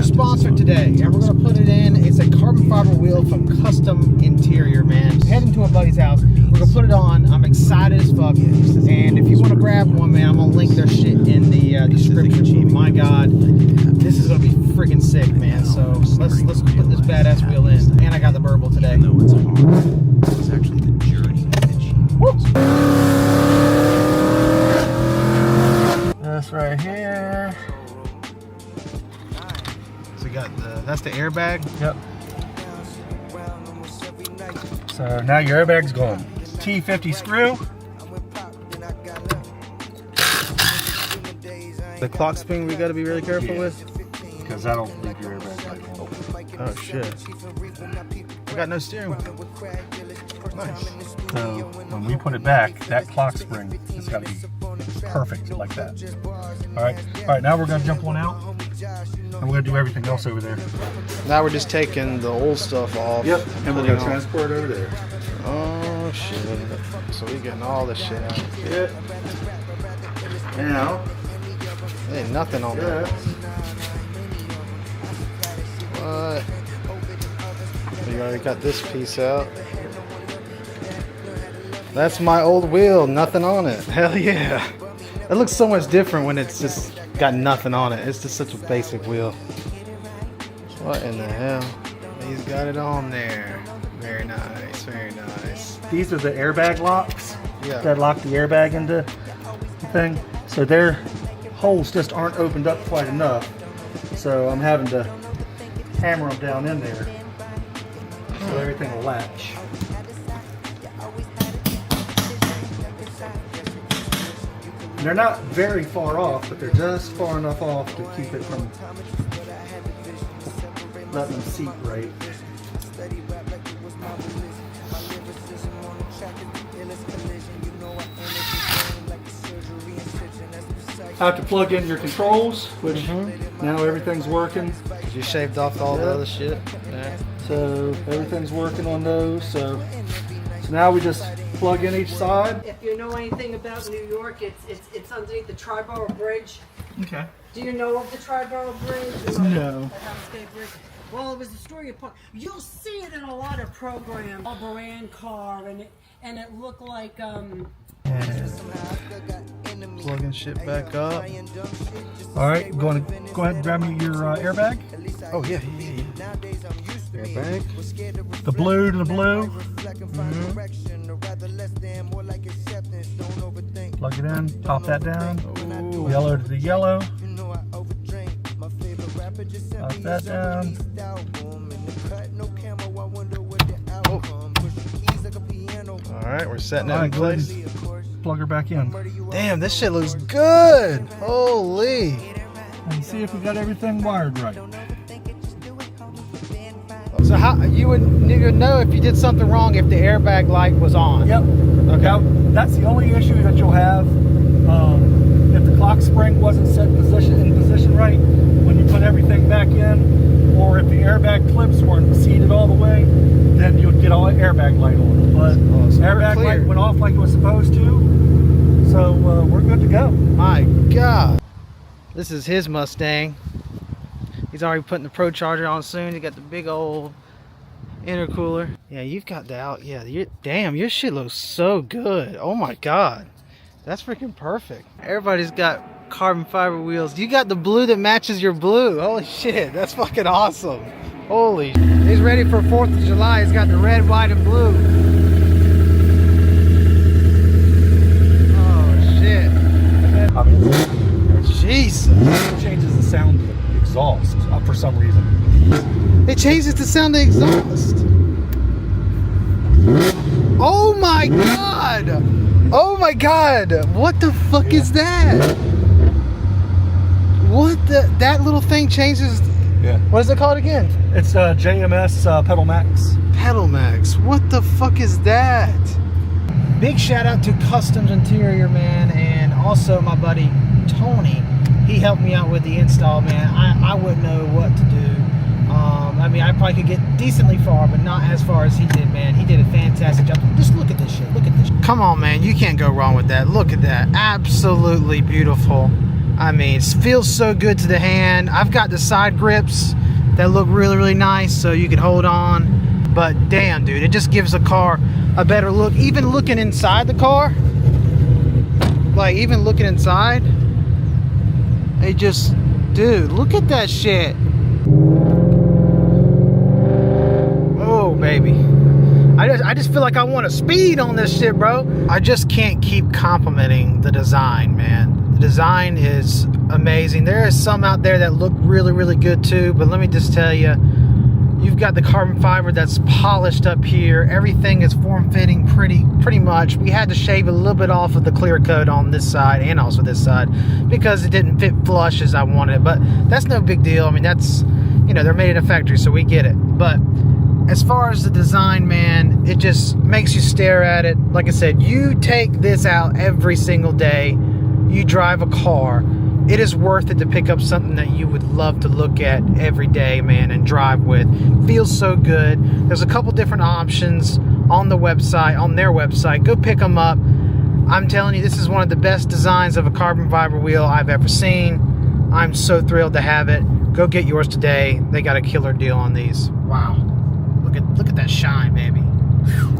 sponsor today, and we're gonna put it in. It's a carbon fiber wheel from Kustom Interior, man. Heading to a buddy's house. We're gonna put it on. I'm excited as fuck. And if you want to grab one, man, I'm gonna link their shit in the description. My God, this is gonna be freaking sick, man. So let's put this badass wheel in. And I got the burble today. No, it's hard. It's actually the journey that This right here. So we got that's the airbag. Yep. So now your airbag's gone. T50 screw. The clock spring we got to be really careful with. Because that'll leave your airbag right home. Oh shit. I got no steering wheel. Nice. So when we put it back, that clock spring has got to be perfect like that. All right, now we're going to jump one out. And we're going to do everything else over there. Now we're just taking the old stuff off. Yep, and we're going to transport it over there. Oh shit. So we're getting all this shit out. Yep. Now, there ain't nothing on there. What? We already got this piece out. That's my old wheel, nothing on it. Hell yeah. It looks so much different when it's just got nothing on it. It's just such a basic wheel. What in the hell? He's got it on there. Very nice, very nice. these are the airbag locks Yeah. that lock the airbag into the thing. So their holes just aren't opened up quite enough. So I'm having to hammer them down in there so everything will latch. And they're not very far off, but they're just far enough off to keep it from letting them seat right. I have to plug in your controls, which now everything's working. You shaved off all the other shit. Yeah. So everything's working on those. So now we just plug in each side. If you know anything about New York, it's underneath the Triborough Bridge. Okay. Do you know of the Triborough Bridge? No. The House Gate Bridge. Well, it was the story of. You'll see it in a lot of programs. A brand car, and it looked like Plugging shit back up. All right, go ahead and grab me your airbag. Oh yeah. Airbag. The blue to the blue. Plug it in. Pop that down. Ooh. Yellow to the yellow. Pop that down. Oh. All right, we're setting it All in right, go ahead place. and plug her back in. Damn, this shit looks good. Holy. And see if we got everything wired right. So how you would know if you did something wrong if the airbag light was on? Yep. Okay. Now, that's the only issue that you'll have. If the clock spring wasn't set in position right when you put everything back in, or if the airbag clips weren't seated all the way, then you'd get all airbag light on. But so airbag light went off like it was supposed to, so we're good to go. My God. This is his Mustang. He's already putting the Pro Charger on soon. He got the big old intercooler. Yeah, you've got the out. Yeah, damn, your shit looks so good. Oh my God. That's freaking perfect. Everybody's got carbon fiber wheels. You got the blue that matches your blue. Holy shit, that's fucking awesome. Holy. He's ready for 4th of July. He's got the red, white, and blue. Oh shit. I mean, Jesus. it changes the sound of the exhaust for some reason. It changes the sound of the exhaust. Oh my God. Oh my God. What the fuck is that? What that little thing changes. Yeah. What is it called again? It's JMS Pedal Max. Pedal Max. What the fuck is that? Big shout out to Kustom's Interior, man, and also my buddy Tony. He helped me out with the install, man. I wouldn't know what to do. I mean, I probably could get decently far, but not as far as he did, man. He did a fantastic job. Just look at this shit. Look at this. Come on, man. You can't go wrong with that. Look at that. Absolutely beautiful. I mean, it feels so good to the hand. I've got the side grips that look really, really nice, so you can hold on. But damn, dude, it just gives the car a better look. Even looking inside the car, like even looking inside, it just, dude, look at that shit. Oh, baby. I just feel like I want to speed on this shit, bro. I just can't keep complimenting the design, man. The design is amazing. There is some out there that look really, really good too, but let me just tell you, you've got the carbon fiber that's polished up here. Everything is form-fitting pretty much. We had to shave a little bit off of the clear coat on this side and also this side because it didn't fit flush as I wanted, but that's no big deal. I mean, that's, you know, they're made in a factory, so we get it. But as far as the design, man, it just makes you stare at it. Like I said, you take this out every single day, you drive a car, it is worth it to pick up something that you would love to look at every day, man, and drive with. Feels so good. There's a couple different options on the website, on their website. Go pick them up. I'm telling you, this is one of the best designs of a carbon fiber wheel I've ever seen. I'm so thrilled to have it. Go get yours today. They got a killer deal on these. Wow. Look at that shine, baby. Whew.